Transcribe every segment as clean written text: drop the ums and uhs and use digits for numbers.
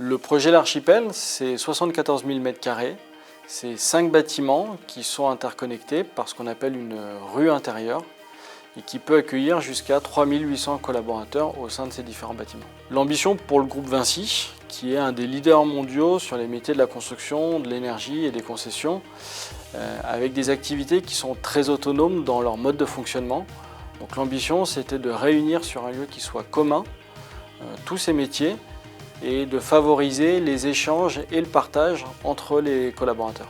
Le projet L'Archipel, c'est 74 000 m². C'est 5 bâtiments qui sont interconnectés par ce qu'on appelle une rue intérieure et qui peut accueillir jusqu'à 3800 collaborateurs au sein de ces différents bâtiments. L'ambition pour le groupe Vinci, qui est un des leaders mondiaux sur les métiers de la construction, de l'énergie et des concessions, avec des activités qui sont très autonomes dans leur mode de fonctionnement. Donc l'ambition, c'était de réunir sur un lieu qui soit commun tous ces métiers et de favoriser les échanges et le partage entre les collaborateurs.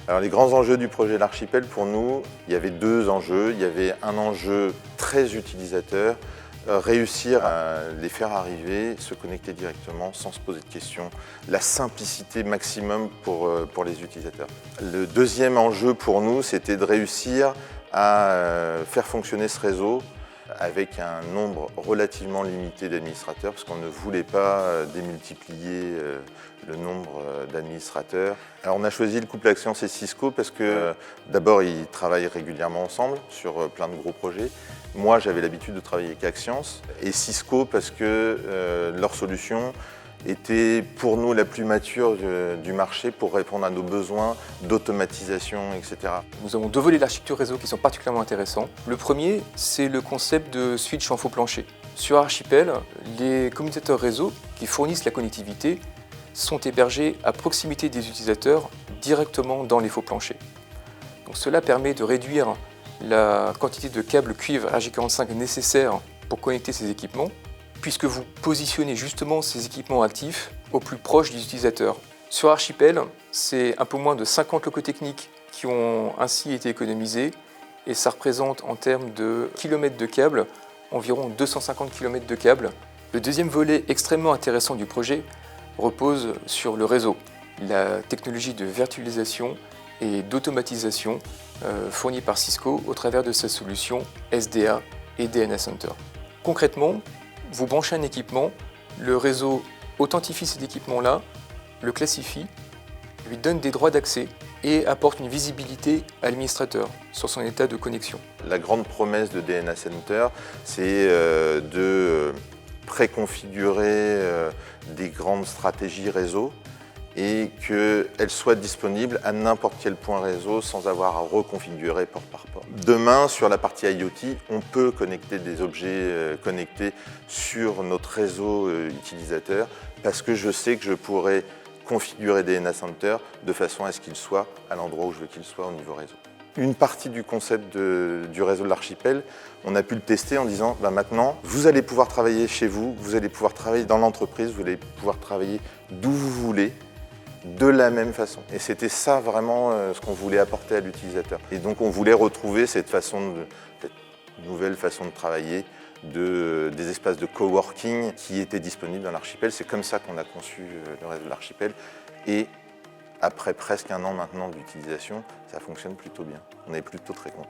Alors les grands enjeux du projet L'Archipel, pour nous, il y avait deux enjeux. Il y avait un enjeu très utilisateur, réussir à les faire arriver, se connecter directement sans se poser de questions, la simplicité maximum pour les utilisateurs. Le deuxième enjeu pour nous, c'était de réussir à faire fonctionner ce réseau avec un nombre relativement limité d'administrateurs, parce qu'on ne voulait pas démultiplier le nombre d'administrateurs. Alors on a choisi le couple Axians et Cisco parce que d'abord ils travaillent régulièrement ensemble sur plein de gros projets. Moi j'avais l'habitude de travailler avec Axians et Cisco parce que leur solution était pour nous la plus mature du marché pour répondre à nos besoins d'automatisation, etc. Nous avons deux volets d'architecture réseau qui sont particulièrement intéressants. Le premier, c'est le concept de switch en faux plancher. Sur Archipel, les commutateurs réseau qui fournissent la connectivité sont hébergés à proximité des utilisateurs directement dans les faux planchers. Donc cela permet de réduire la quantité de câbles cuivre RJ45 nécessaires pour connecter ces équipements, puisque vous positionnez justement ces équipements actifs au plus proche des utilisateurs. Sur Archipel, c'est un peu moins de 50 locaux techniques qui ont ainsi été économisés et ça représente en termes de kilomètres de câbles environ 250 km de câbles. Le deuxième volet extrêmement intéressant du projet repose sur le réseau, la technologie de virtualisation et d'automatisation fournie par Cisco au travers de sa solution SDA et DNS Center. Concrètement, vous branchez un équipement, le réseau authentifie cet équipement-là, le classifie, lui donne des droits d'accès et apporte une visibilité à l'administrateur sur son état de connexion. La grande promesse de DNS Center, c'est de préconfigurer des grandes stratégies réseau et qu'elles soient disponibles à n'importe quel point réseau sans avoir à reconfigurer port par port. Demain, sur la partie IoT, on peut connecter des objets connectés sur notre réseau utilisateur parce que je sais que je pourrais configurer DNS Center de façon à ce qu'il soit à l'endroit où je veux qu'il soit au niveau réseau. Une partie du concept du réseau de l'Archipel, on a pu le tester en disant maintenant, vous allez pouvoir travailler chez vous, vous allez pouvoir travailler dans l'entreprise, vous allez pouvoir travailler d'où vous voulez, de la même façon. Et c'était ça vraiment ce qu'on voulait apporter à l'utilisateur. Et donc on voulait retrouver cette nouvelle façon de travailler, des espaces de coworking qui étaient disponibles dans l'Archipel. C'est comme ça qu'on a conçu le réseau de l'Archipel. Et après presque un an maintenant d'utilisation, ça fonctionne plutôt bien. On est plutôt très contents.